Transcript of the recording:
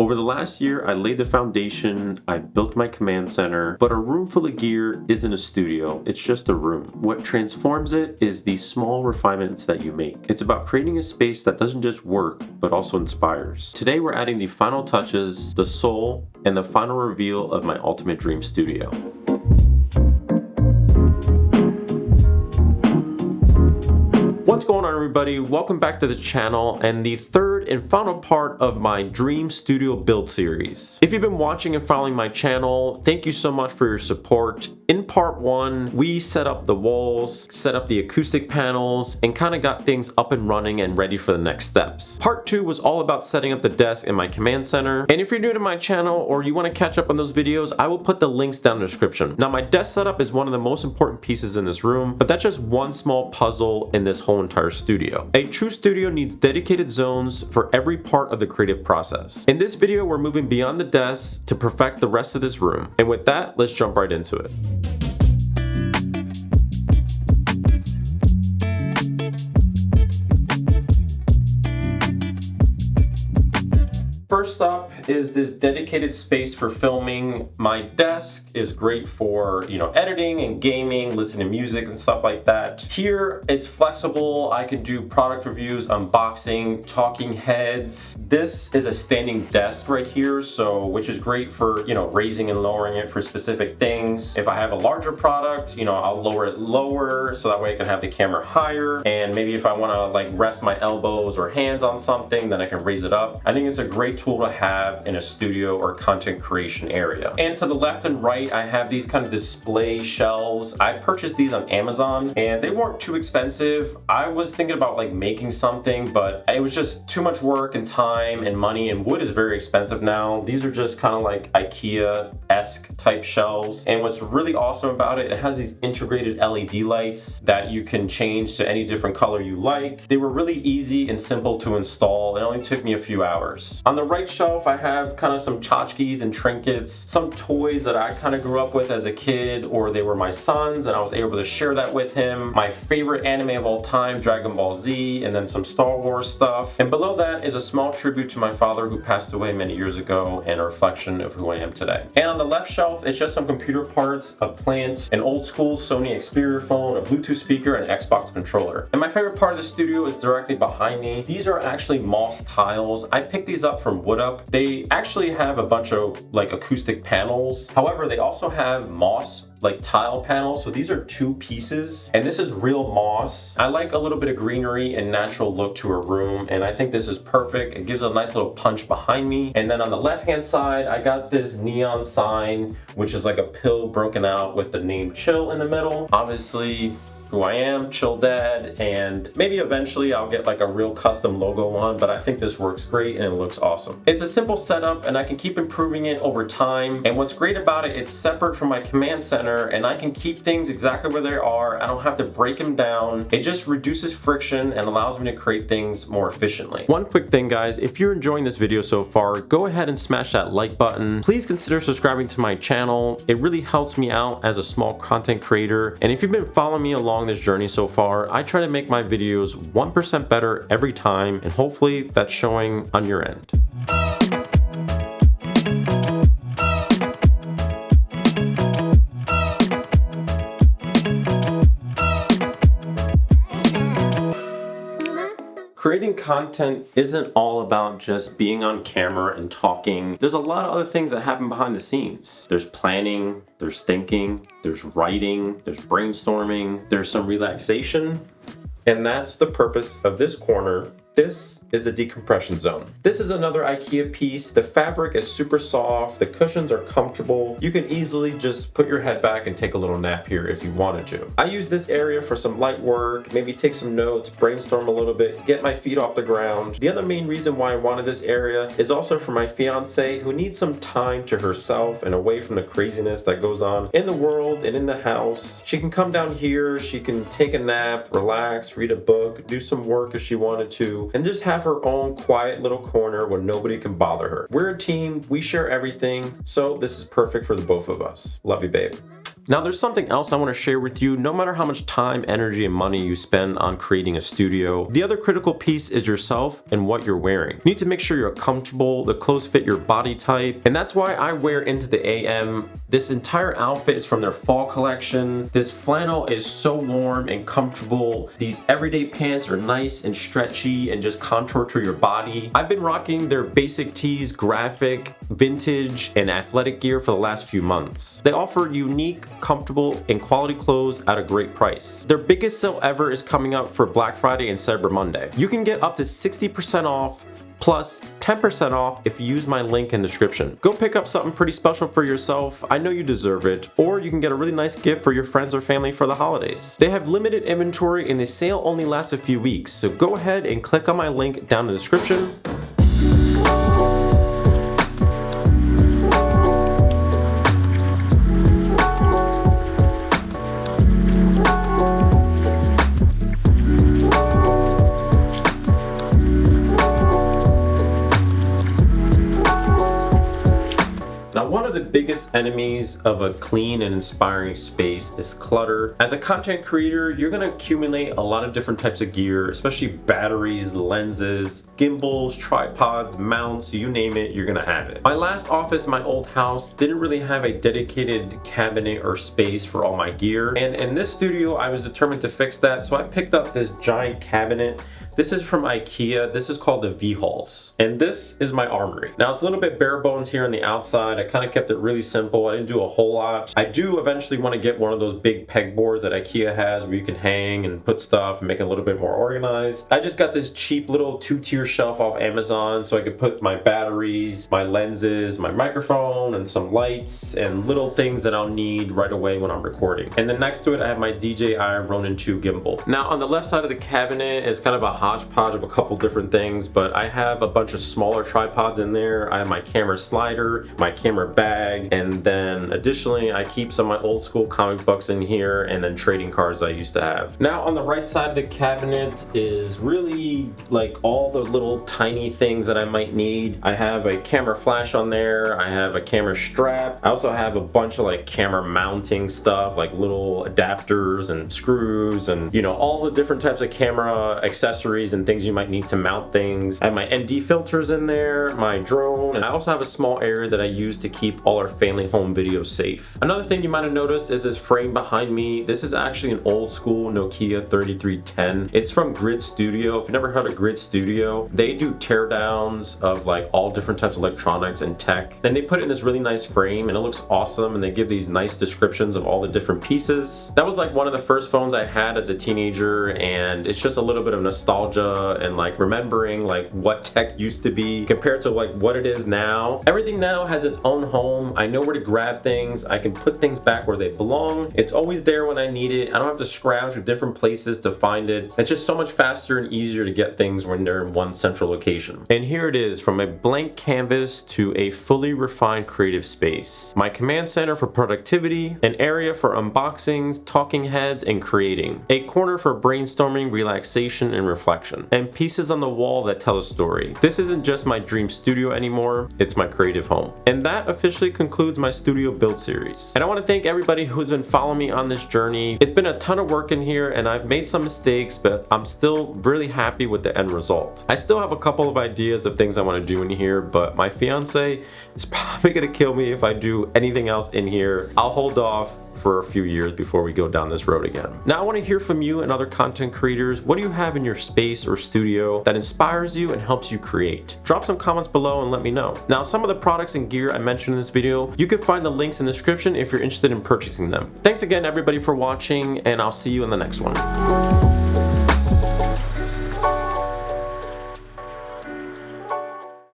Over the last year, I laid the foundation, I built my command center, but a room full of gear isn't a studio, it's just a room. What transforms it is the small refinements that you make. It's about creating a space that doesn't just work, but also inspires. Today we're adding the final touches, the soul, and the final reveal of my ultimate dream studio. What's going on, everybody? Welcome back to the channel and the third and final part of my dream studio build series. If you've been watching and following my channel, thank you so much for your support. In part one, we set up the walls, set up the acoustic panels, and kind of got things up and running and ready for the next steps. Part two was all about setting up the desk in my command center. And if you're new to my channel or you want to catch up on those videos, I will put the links down in the description. Now, my desk setup is one of the most important pieces in this room, but that's just one small puzzle in this whole entire studio. A true studio needs dedicated zones for every part of the creative process. In this video, we're moving beyond the desk to perfect the rest of this room. And with that, let's jump right into it. First up is this dedicated space for filming. My desk is great for, editing and gaming, listening to music and stuff like that. Here, it's flexible. I can do product reviews, unboxing, talking heads. This is a standing desk right here, which is great for, raising and lowering it for specific things. If I have a larger product, I'll lower it lower so that way I can have the camera higher. And maybe if I want to rest my elbows or hands on something, then I can raise it up. I think it's a great tool to have in a studio or content creation area. And to the left and right, I have these kind of display shelves. I purchased these on Amazon and they weren't too expensive. I was thinking about making something, but it was just too much work and time and money, and wood is very expensive now. These are just kind of like IKEA-esque type shelves. And what's really awesome about it, it has these integrated LED lights that you can change to any different color you like. They were really easy and simple to install. It only took me a few hours. On the right shelf, I have kind of some tchotchkes and trinkets, some toys that I kind of grew up with as a kid, or they were my son's and I was able to share that with him. My favorite anime of all time, Dragon Ball Z, and then some Star Wars stuff. And below that is a small tribute to my father who passed away many years ago and a reflection of who I am today. And on the left shelf, it's just some computer parts, a plant, an old school Sony Xperia phone, a Bluetooth speaker, and an Xbox controller. And my favorite part of the studio is directly behind me. These are actually moss tiles. I picked these up from Wood Up. They actually have a bunch of acoustic panels. However, they also have moss tile panels. So these are two pieces and this is real moss. I like a little bit of greenery and natural look to a room, and I think this is perfect. It gives a nice little punch behind me. And then on the left hand side, I got this neon sign, which is like a pill broken out with the name Chill in the middle. Obviously who I am, Chill Dad, and maybe eventually I'll get a real custom logo one, but I think this works great and it looks awesome. It's a simple setup and I can keep improving it over time. And what's great about it, it's separate from my command center and I can keep things exactly where they are. I don't have to break them down. It just reduces friction and allows me to create things more efficiently. One quick thing, guys, if you're enjoying this video so far, go ahead and smash that like button. Please consider subscribing to my channel. It really helps me out as a small content creator. And if you've been following me along this journey so far, I try to make my videos 1% better every time, and hopefully that's showing on your end. Creating content isn't all about just being on camera and talking. There's a lot of other things that happen behind the scenes. There's planning, there's thinking, there's writing, there's brainstorming, there's some relaxation. And that's the purpose of this corner. This is the decompression zone. This is another IKEA piece. The fabric is super soft. The cushions are comfortable. You can easily just put your head back and take a little nap here if you wanted to. I use this area for some light work, maybe take some notes, brainstorm a little bit, get my feet off the ground. The other main reason why I wanted this area is also for my fiance, who needs some time to herself and away from the craziness that goes on in the world and in the house. She can come down here, she can take a nap, relax, read a book, do some work if she wanted to, and just have have her own quiet little corner where nobody can bother her. We're a team, we share everything, so this is perfect for the both of us. Love you, babe. Now there's something else I want to share with you. No matter how much time, energy, and money you spend on creating a studio, the other critical piece is yourself and what you're wearing. You need to make sure you're comfortable, the clothes fit your body type, and that's why I wear Into the AM. This entire outfit is from their fall collection. This flannel is so warm and comfortable. These everyday pants are nice and stretchy and just contour to your body. I've been rocking their basic tees, graphic, vintage, and athletic gear for the last few months. They offer unique, comfortable, and quality clothes at a great price. Their biggest sale ever is coming up for Black Friday and Cyber Monday. You can get up to 60% off plus 10% off if you use my link in the description. Go pick up something pretty special for yourself. I know you deserve it. Or you can get a really nice gift for your friends or family for the holidays. They have limited inventory and the sale only lasts a few weeks. So go ahead and click on my link down in the description. Now, one of the biggest enemies of a clean and inspiring space is clutter. As a content creator, you're gonna accumulate a lot of different types of gear, especially batteries, lenses, gimbals, tripods, mounts, you name it, you're gonna have it. My last office, my old house, didn't really have a dedicated cabinet or space for all my gear. And in this studio, I was determined to fix that, so I picked up this giant cabinet. This is from IKEA. This is called the VIHALS. And this is my armory. Now it's a little bit bare bones here on the outside. I kind of kept it really simple. I didn't do a whole lot. I do eventually want to get one of those big pegboards that IKEA has where you can hang and put stuff and make it a little bit more organized. I just got this cheap little 2-tier shelf off Amazon so I could put my batteries, my lenses, my microphone, and some lights and little things that I'll need right away when I'm recording. And then next to it, I have my DJI Ronin 2 gimbal. Now on the left side of the cabinet is kind of a hodgepodge of a couple different things, but I have a bunch of smaller tripods in there. I have my camera slider, my camera bag, and then additionally I keep some of my old school comic books in here and then trading cards I used to have. Now on the right side of the cabinet is really like all the little tiny things that I might need. I have a camera flash on there, I have a camera strap, I also have a bunch of like camera mounting stuff like little adapters and screws and you know all the different types of camera accessories and things you might need to mount things. I have my ND filters in there, my drone, and I also have a small area that I use to keep all our family home videos safe. Another thing you might have noticed is this frame behind me. This is actually an old school Nokia 3310. It's from Grid Studio. If you've never heard of Grid Studio, they do teardowns of like all different types of electronics and tech. Then they put it in this really nice frame and it looks awesome and they give these nice descriptions of all the different pieces. That was like one of the first phones I had as a teenager and it's just a little bit of nostalgia and like remembering like what tech used to be compared to like what it is now. Everything now has its own home. I know where to grab things. I can put things back where they belong. It's always there when I need it. I don't have to scrounge to different places to find it. It's just so much faster and easier to get things when they're in one central location. And here it is, from a blank canvas to a fully refined creative space. My command center for productivity, an area for unboxings, talking heads, and creating. A corner for brainstorming, relaxation, and reflection. And pieces on the wall that tell a story. This isn't just my dream studio anymore, it's my creative home. And that officially concludes my studio build series. And I want to thank everybody who's been following me on this journey. It's been a ton of work in here and I've made some mistakes, but I'm still really happy with the end result. I still have a couple of ideas of things I want to do in here, but my fiance is probably gonna kill me if I do anything else in here. I'll hold off for a few years before we go down this road again. Now I want to hear from you and other content creators. What do you have in your space or studio that inspires you and helps you create? Drop some comments below and let me know. Now some of the products and gear I mentioned in this video, you can find the links in the description if you're interested in purchasing them. Thanks again everybody for watching and I'll see you in the next one.